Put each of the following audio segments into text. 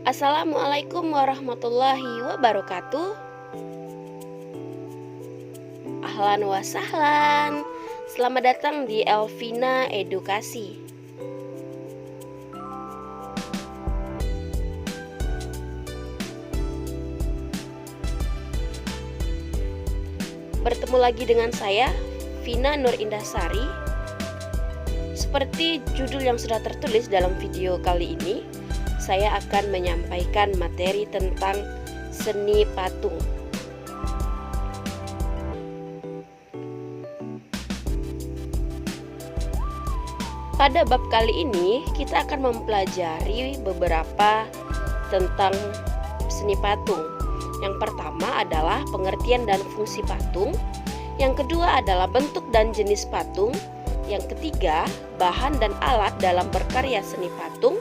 Assalamualaikum warahmatullahi wabarakatuh. Ahlan wa sahlan. Selamat datang di Elvina Edukasi. Bertemu lagi dengan saya, Vina Nur Indahsari. Seperti judul yang sudah tertulis dalam video kali ini, saya akan menyampaikan materi tentang seni patung. Pada bab kali ini, kita akan mempelajari beberapa tentang seni patung. Yang pertama adalah pengertian dan fungsi patung. Yang kedua adalah bentuk dan jenis patung. Yang ketiga, bahan dan alat dalam berkarya seni patung.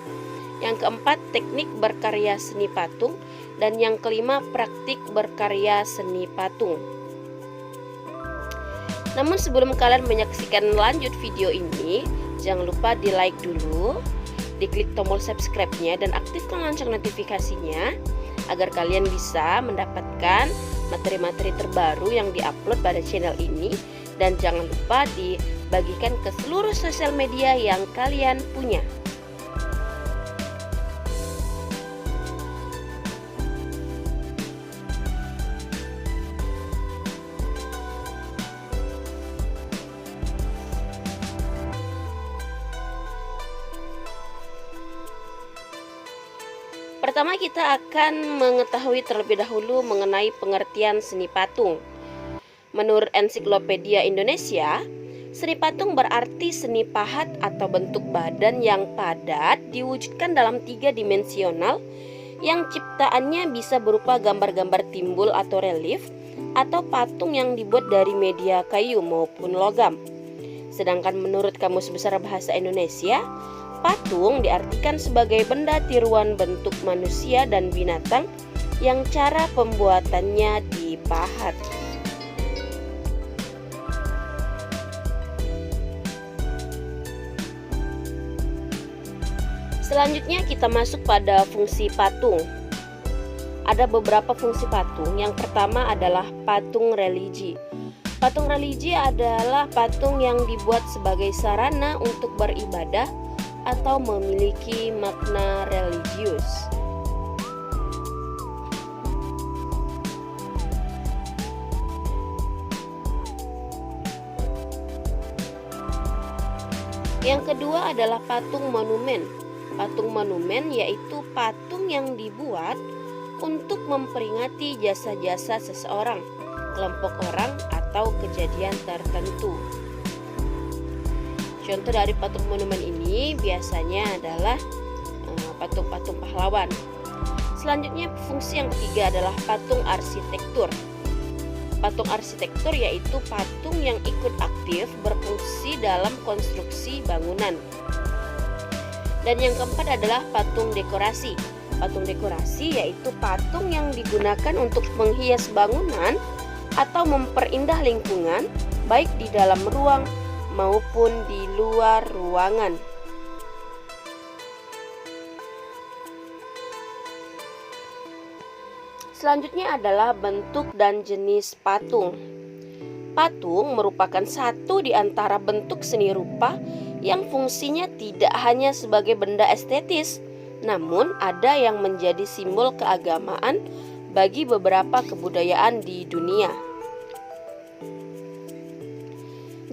Yang keempat, teknik berkarya seni patung. Dan yang kelima, praktik berkarya seni patung. Namun sebelum kalian menyaksikan lanjut video ini, jangan lupa di like dulu, diklik tombol subscribe-nya dan aktifkan lonceng notifikasinya agar kalian bisa mendapatkan materi-materi terbaru yang diupload pada channel ini. Dan jangan lupa dibagikan ke seluruh sosial media yang kalian punya. Pertama, kita akan mengetahui terlebih dahulu mengenai pengertian seni patung. Menurut Ensiklopedia Indonesia, seni patung berarti seni pahat atau bentuk badan yang padat diwujudkan dalam 3 dimensional yang ciptaannya bisa berupa gambar-gambar timbul atau relief atau patung yang dibuat dari media kayu maupun logam. Sedangkan menurut Kamus Besar Bahasa Indonesia, patung diartikan sebagai benda tiruan bentuk manusia dan binatang yang cara pembuatannya dipahat. Selanjutnya kita masuk pada fungsi patung. Ada beberapa fungsi patung. Yang pertama adalah patung religi. Patung religi adalah patung yang dibuat sebagai sarana untuk beribadah atau memiliki makna religius. Yang kedua adalah patung monumen. Patung monumen yaitu patung yang dibuat untuk memperingati jasa-jasa seseorang, kelompok orang, atau kejadian tertentu. Contoh dari patung monumen ini biasanya adalah patung-patung pahlawan. Selanjutnya, fungsi yang ketiga adalah patung arsitektur. Patung arsitektur yaitu patung yang ikut aktif berfungsi dalam konstruksi bangunan. Dan yang keempat adalah patung dekorasi. Patung dekorasi yaitu patung yang digunakan untuk menghias bangunan atau memperindah lingkungan, baik di dalam ruang maupun di luar ruangan. Selanjutnya adalah bentuk dan jenis patung. Patung merupakan satu di antara bentuk seni rupa yang fungsinya tidak hanya sebagai benda estetis, namun ada yang menjadi simbol keagamaan bagi beberapa kebudayaan di dunia.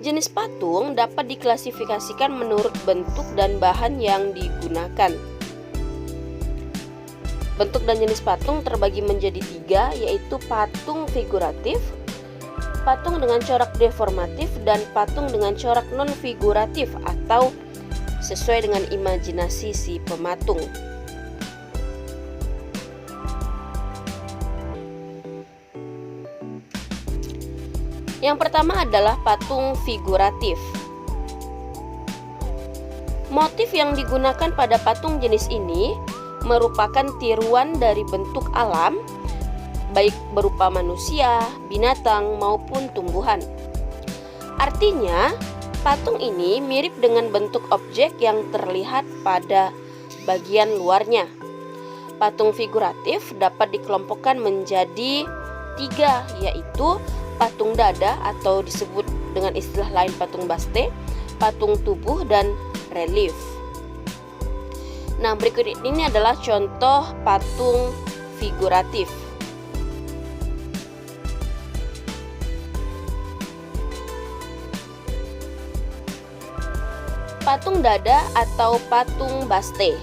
Jenis patung dapat diklasifikasikan menurut bentuk dan bahan yang digunakan. Bentuk dan jenis patung terbagi menjadi 3, yaitu patung figuratif, patung dengan corak deformatif, dan patung dengan corak non-figuratif atau sesuai dengan imajinasi si pematung. Yang pertama adalah patung figuratif. Motif yang digunakan pada patung jenis ini merupakan tiruan dari bentuk alam, baik berupa manusia, binatang, maupun tumbuhan. Artinya, patung ini mirip dengan bentuk objek yang terlihat pada bagian luarnya. Patung figuratif dapat dikelompokkan menjadi 3, yaitu patung dada atau disebut dengan istilah lain patung baste, patung tubuh, dan relief. Nah, berikut ini adalah contoh patung figuratif. Patung dada atau patung baste.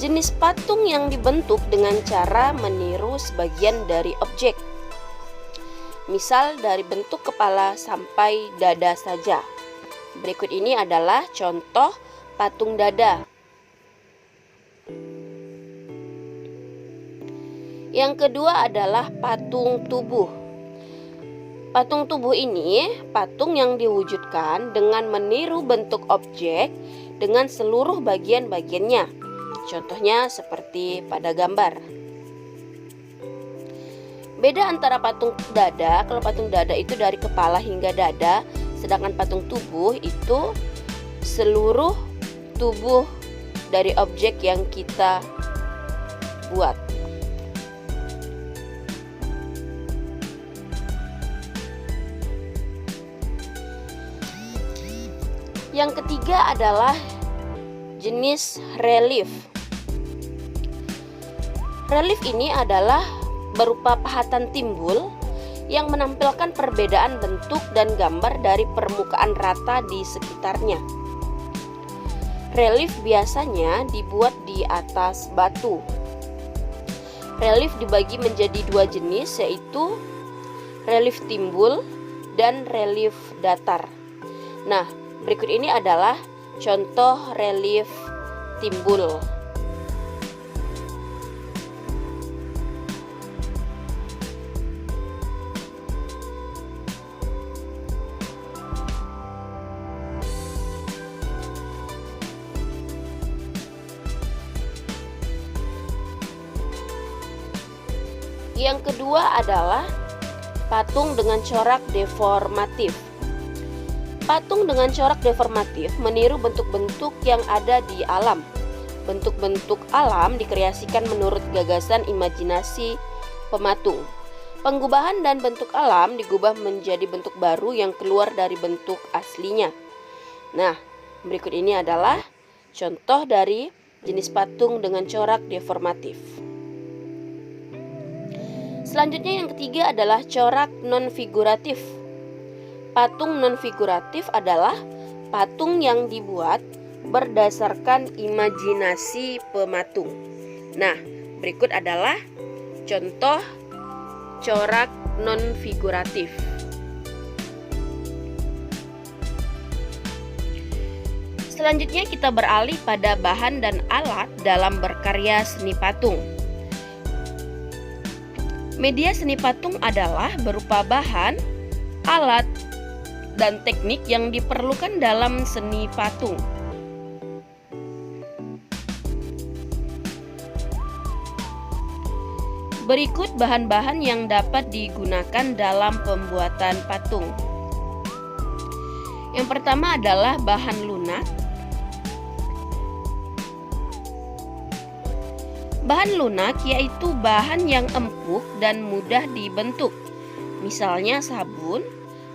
Jenis patung yang dibentuk dengan cara meniru sebagian dari objek. Misal dari bentuk kepala sampai dada saja. Berikut ini adalah contoh patung dada. Yang kedua adalah patung tubuh. Patung tubuh ini patung yang diwujudkan dengan meniru bentuk objek dengan seluruh bagian-bagiannya. Contohnya seperti pada gambar. Beda antara patung dada, kalau patung dada itu dari kepala hingga dada, sedangkan patung tubuh itu seluruh tubuh dari objek yang kita buat. Yang ketiga adalah jenis relief. Relief ini adalah berupa pahatan timbul yang menampilkan perbedaan bentuk dan gambar dari permukaan rata di sekitarnya. Relief biasanya dibuat di atas batu. Relief dibagi menjadi 2 jenis, yaitu relief timbul dan relief datar. Nah, berikut ini adalah contoh relief timbul. Yang kedua adalah patung dengan corak deformatif. Patung dengan corak deformatif meniru bentuk-bentuk yang ada di alam. Bentuk-bentuk alam dikreasikan menurut gagasan imajinasi pematung. Penggubahan dan bentuk alam digubah menjadi bentuk baru yang keluar dari bentuk aslinya. Nah, berikut ini adalah contoh dari jenis patung dengan corak deformatif. Selanjutnya yang ketiga adalah corak non-figuratif. Patung non-figuratif adalah patung yang dibuat berdasarkan imajinasi pematung. Nah, berikut adalah contoh corak non-figuratif. Selanjutnya kita beralih pada bahan dan alat dalam berkarya seni patung. Media seni patung adalah berupa bahan, alat, dan teknik yang diperlukan dalam seni patung. Berikut bahan-bahan yang dapat digunakan dalam pembuatan patung. Yang pertama adalah bahan lunak. Bahan lunak yaitu bahan yang empuk dan mudah dibentuk, misalnya sabun,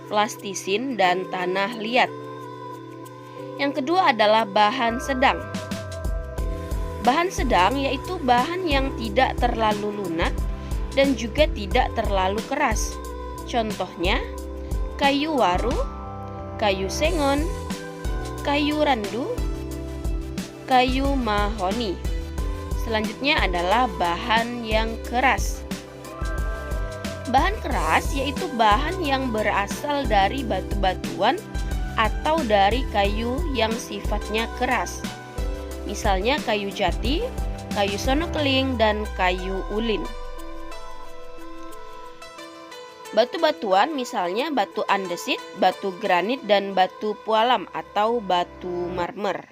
plastisin, dan tanah liat. Yang kedua adalah bahan sedang. Bahan sedang yaitu bahan yang tidak terlalu lunak dan juga tidak terlalu keras. Contohnya, kayu waru, kayu sengon, kayu randu, kayu mahoni. Selanjutnya adalah bahan yang keras. Bahan keras yaitu bahan yang berasal dari batu-batuan atau dari kayu yang sifatnya keras. Misalnya kayu jati, kayu sono keling, dan kayu ulin. Batu-batuan misalnya batu andesit, batu granit, dan batu pualam atau batu marmer.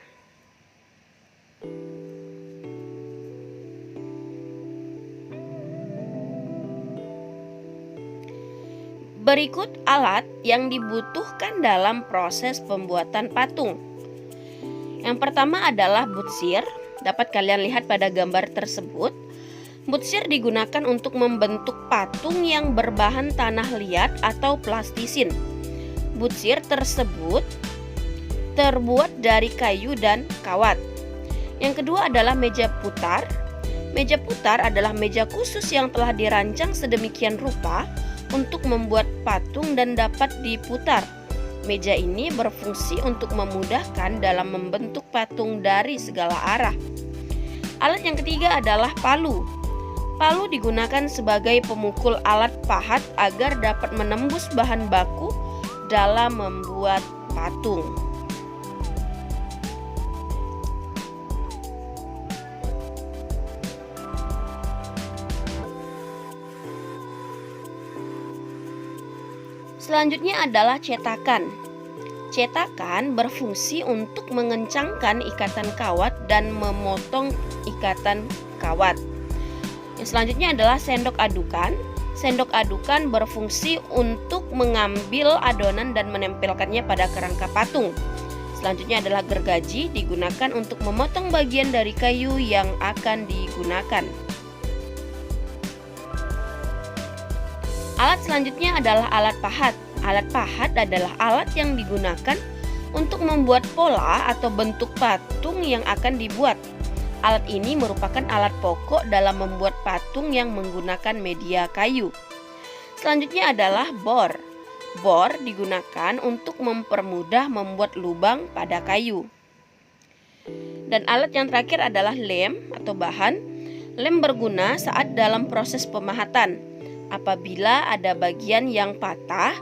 Berikut alat yang dibutuhkan dalam proses pembuatan patung. Yang pertama adalah butsir. Dapat kalian lihat pada gambar tersebut. Butsir digunakan untuk membentuk patung yang berbahan tanah liat atau plastisin. Butsir tersebut terbuat dari kayu dan kawat. Yang kedua adalah meja putar. Meja putar adalah meja khusus yang telah dirancang sedemikian rupa untuk membuat patung dan dapat diputar. Meja ini berfungsi untuk memudahkan dalam membentuk patung dari segala arah. Alat yang ketiga adalah palu. Palu digunakan sebagai pemukul alat pahat agar dapat menembus bahan baku dalam membuat patung. Selanjutnya adalah cetakan. Cetakan berfungsi untuk mengencangkan ikatan kawat dan memotong ikatan kawat. Yang selanjutnya adalah sendok adukan. Sendok adukan berfungsi untuk mengambil adonan dan menempelkannya pada kerangka patung. Selanjutnya adalah gergaji, digunakan untuk memotong bagian dari kayu yang akan digunakan. Alat selanjutnya adalah alat pahat. Alat pahat adalah alat yang digunakan untuk membuat pola atau bentuk patung yang akan dibuat. Alat ini merupakan alat pokok dalam membuat patung yang menggunakan media kayu. Selanjutnya adalah bor. Bor digunakan untuk mempermudah membuat lubang pada kayu. Dan alat yang terakhir adalah lem atau bahan. Lem berguna saat dalam proses pemahatan. Apabila ada bagian yang patah,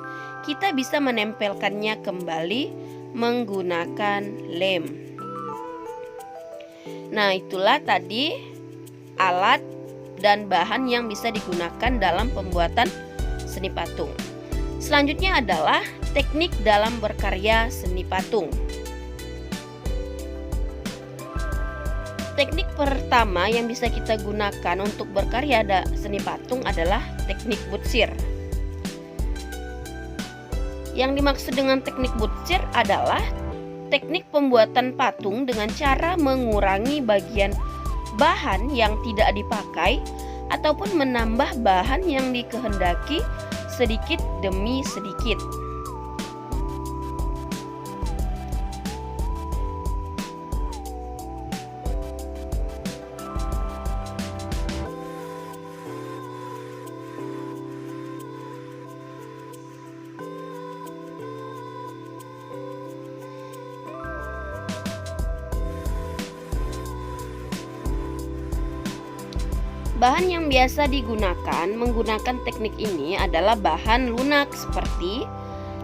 kita bisa menempelkannya kembali menggunakan lem. Nah, itulah tadi alat dan bahan yang bisa digunakan dalam pembuatan seni patung. Selanjutnya adalah teknik dalam berkarya seni patung. Teknik pertama yang bisa kita gunakan untuk berkarya seni patung adalah teknik butsir. Yang dimaksud dengan teknik butsir adalah teknik pembuatan patung dengan cara mengurangi bagian bahan yang tidak dipakai ataupun menambah bahan yang dikehendaki sedikit demi sedikit. Bahan yang biasa digunakan menggunakan teknik ini adalah bahan lunak seperti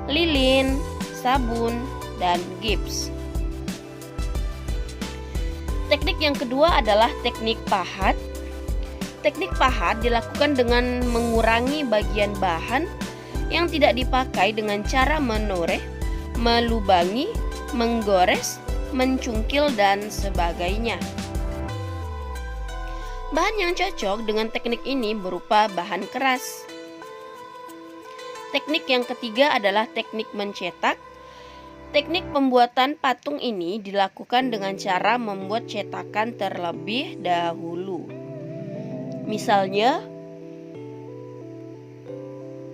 lilin, sabun, dan gips. Teknik yang kedua adalah teknik pahat. Teknik pahat dilakukan dengan mengurangi bagian bahan yang tidak dipakai dengan cara menoreh, melubangi, menggores, mencungkil, dan sebagainya. Bahan yang cocok dengan teknik ini berupa bahan keras. Teknik yang ketiga adalah teknik mencetak. Teknik pembuatan patung ini dilakukan dengan cara membuat cetakan terlebih dahulu. Misalnya,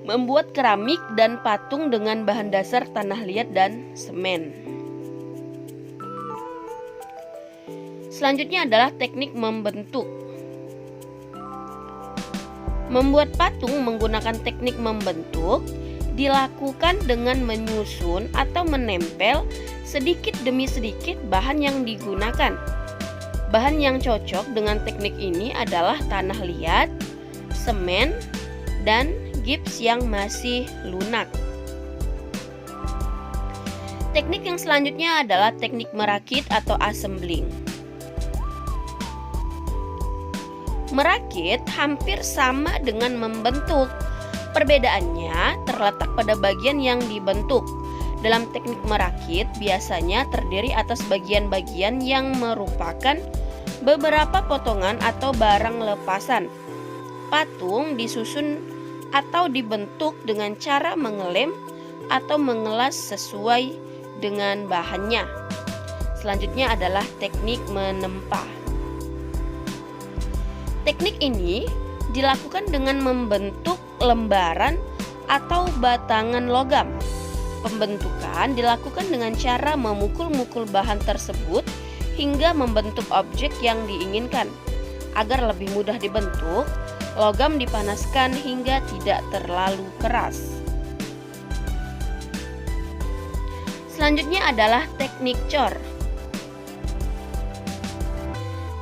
membuat keramik dan patung dengan bahan dasar tanah liat dan semen. Selanjutnya adalah teknik membentuk. Membuat patung menggunakan teknik membentuk dilakukan dengan menyusun atau menempel sedikit demi sedikit bahan yang digunakan. Bahan yang cocok dengan teknik ini adalah tanah liat, semen, dan gips yang masih lunak. Teknik yang selanjutnya adalah teknik merakit atau assembling. Merakit hampir sama dengan membentuk. Perbedaannya terletak pada bagian yang dibentuk. Dalam teknik merakit biasanya terdiri atas bagian-bagian yang merupakan beberapa potongan atau barang lepasan. Patung disusun atau dibentuk dengan cara mengelem atau mengelas sesuai dengan bahannya. selanjutnya adalah teknik menempa. Teknik ini dilakukan dengan membentuk lembaran atau batangan logam. Pembentukan dilakukan dengan cara memukul-mukul bahan tersebut hingga membentuk objek yang diinginkan. Agar lebih mudah dibentuk, logam dipanaskan hingga tidak terlalu keras. Selanjutnya adalah teknik cor.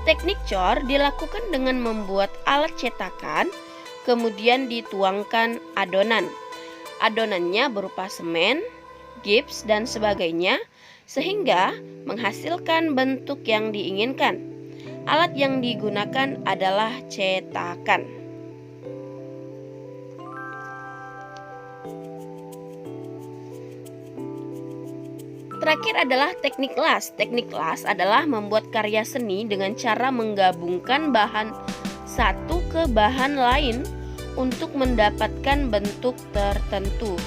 Teknik cor dilakukan dengan membuat alat cetakan, kemudian dituangkan adonan. Adonannya berupa semen, gips, dan sebagainya, sehingga menghasilkan bentuk yang diinginkan. Alat yang digunakan adalah cetakan. Terakhir adalah teknik las. Teknik las adalah membuat karya seni dengan cara menggabungkan bahan satu ke bahan lain untuk mendapatkan bentuk tertentu.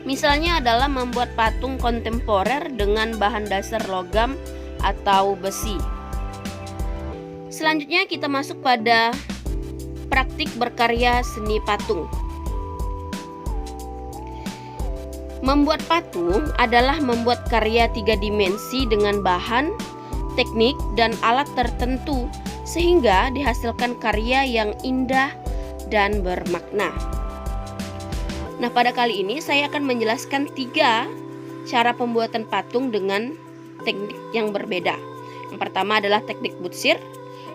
Misalnya adalah membuat patung kontemporer dengan bahan dasar logam atau besi. Selanjutnya kita masuk pada praktik berkarya seni patung. Membuat patung adalah membuat karya 3 dimensi dengan bahan, teknik, dan alat tertentu sehingga dihasilkan karya yang indah dan bermakna. Nah, pada kali ini saya akan menjelaskan 3 cara pembuatan patung dengan teknik yang berbeda. Yang pertama adalah teknik butsir,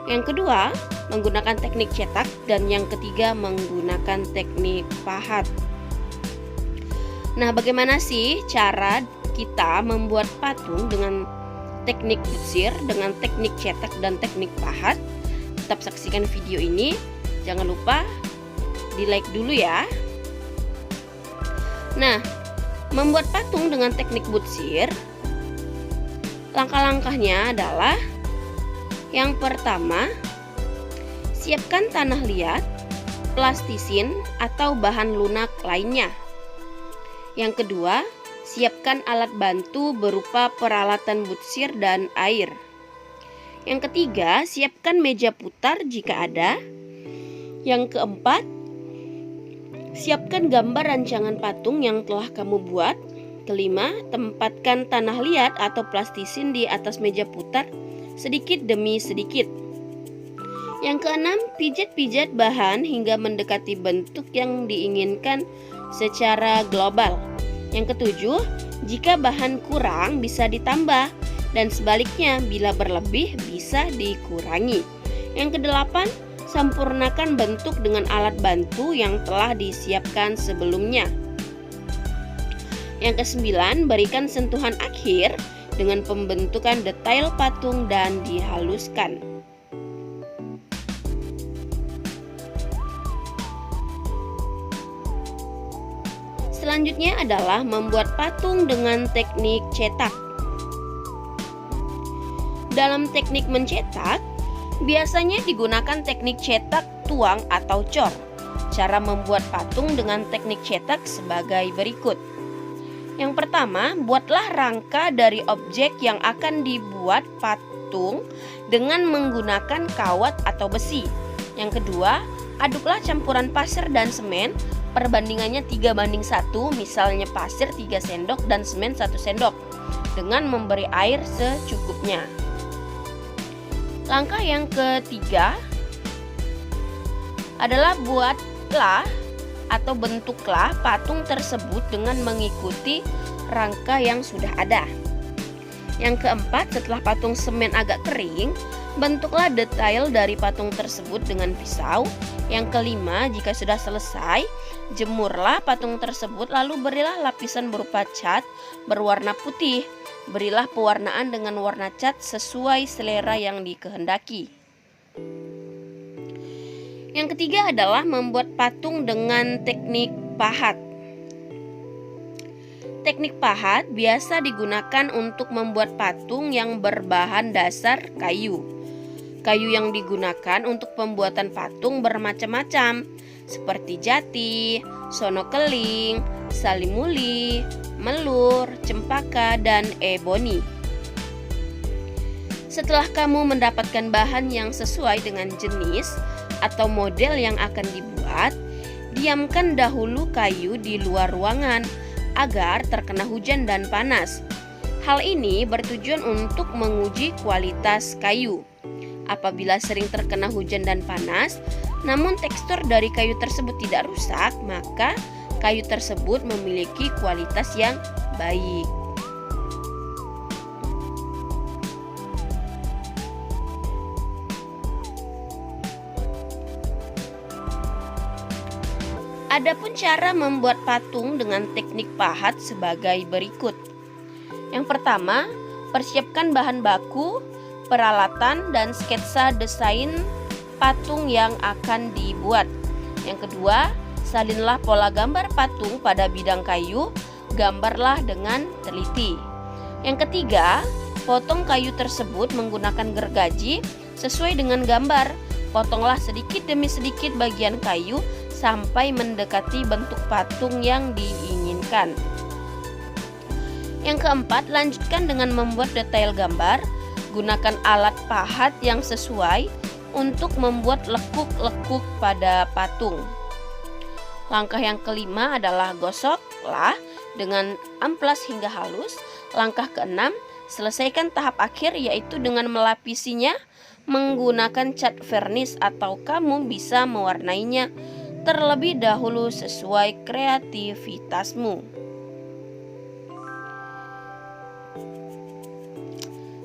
yang kedua menggunakan teknik cetak, dan yang ketiga menggunakan teknik pahat. Nah, bagaimana sih cara kita membuat patung dengan teknik butsir, dengan teknik cetak, dan teknik pahat? Tetap saksikan video ini. Jangan lupa di-like dulu ya. Nah, membuat patung dengan teknik butsir, langkah-langkahnya adalah: yang pertama, siapkan tanah liat, plastisin, atau bahan lunak lainnya. Yang kedua, siapkan alat bantu berupa peralatan butsir dan air. Yang ketiga, siapkan meja putar jika ada. Yang keempat, siapkan gambar rancangan patung yang telah kamu buat. Kelima, tempatkan tanah liat atau plastisin di atas meja putar sedikit demi sedikit. Yang keenam, pijat-pijat bahan hingga mendekati bentuk yang diinginkan secara global. Yang ketujuh, jika bahan kurang bisa ditambah, dan sebaliknya bila berlebih bisa dikurangi. Yang kedelapan, sempurnakan bentuk dengan alat bantu yang telah disiapkan sebelumnya. Yang kesembilan, berikan sentuhan akhir dengan pembentukan detail patung dan dihaluskan. Selanjutnya adalah membuat patung dengan teknik cetak. Dalam teknik mencetak, biasanya digunakan teknik cetak tuang atau cor. Cara membuat patung dengan teknik cetak sebagai berikut. Yang pertama, buatlah rangka dari objek yang akan dibuat patung dengan menggunakan kawat atau besi. Yang kedua, aduklah campuran pasir dan semen, perbandingannya 3:1, misalnya pasir 3 sendok dan semen 1 sendok, dengan memberi air secukupnya. Langkah yang ketiga adalah buatlah atau bentuklah patung tersebut dengan mengikuti rangka yang sudah ada. Yang keempat, setelah patung semen agak kering, bentuklah detail dari patung tersebut dengan pisau. Yang kelima, jika sudah selesai, jemurlah patung tersebut lalu berilah lapisan berupa cat berwarna putih. Berilah pewarnaan dengan warna cat sesuai selera yang dikehendaki. Yang ketiga adalah membuat patung dengan teknik pahat. Teknik pahat biasa digunakan untuk membuat patung yang berbahan dasar kayu. Kayu yang digunakan untuk pembuatan patung bermacam-macam, seperti jati, sono keling, salimuli, melur, cempaka, dan eboni. Setelah kamu mendapatkan bahan yang sesuai dengan jenis atau model yang akan dibuat, diamkan dahulu kayu di luar ruangan agar terkena hujan dan panas. Hal ini bertujuan untuk menguji kualitas kayu. Apabila sering terkena hujan dan panas, namun tekstur dari kayu tersebut tidak rusak, maka kayu tersebut memiliki kualitas yang baik. Adapun cara membuat patung dengan teknik pahat sebagai berikut. Yang pertama, persiapkan bahan baku, peralatan, dan sketsa desain patung yang akan dibuat. Yang kedua, salinlah pola gambar patung pada bidang kayu, gambarlah dengan teliti. Yang ketiga, potong kayu tersebut menggunakan gergaji sesuai dengan gambar. Potonglah sedikit demi sedikit bagian kayu sampai mendekati bentuk patung yang diinginkan. Yang keempat, lanjutkan dengan membuat detail gambar. Gunakan alat pahat yang sesuai untuk membuat lekuk-lekuk pada patung. Langkah yang kelima adalah gosoklah dengan amplas hingga halus. Langkah keenam, selesaikan tahap akhir yaitu dengan melapisinya menggunakan cat vernis atau kamu bisa mewarnainya terlebih dahulu sesuai kreativitasmu.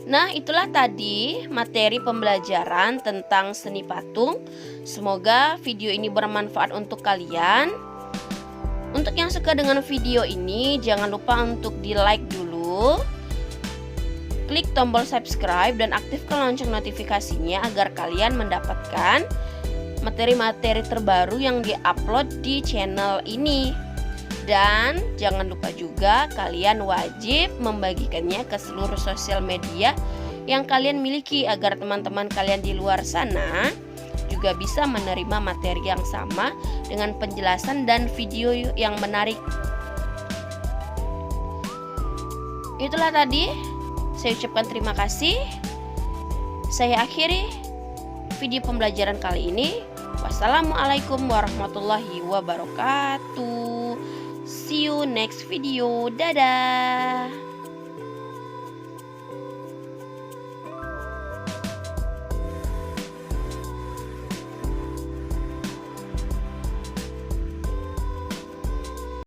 Nah, itulah tadi materi pembelajaran tentang seni patung. Semoga video ini bermanfaat untuk kalian. Untuk yang suka dengan video ini, jangan lupa untuk di-like dulu. Klik tombol subscribe dan aktifkan lonceng notifikasinya agar kalian mendapatkan materi-materi terbaru yang di-upload di channel ini. Dan jangan lupa juga kalian wajib membagikannya ke seluruh sosial media yang kalian miliki agar teman-teman kalian di luar sana juga bisa menerima materi yang sama dengan penjelasan dan video yang menarik. Itulah tadi, saya ucapkan terima kasih. Saya akhiri video pembelajaran kali ini. Wassalamualaikum warahmatullahi wabarakatuh. See you next video. Dadah.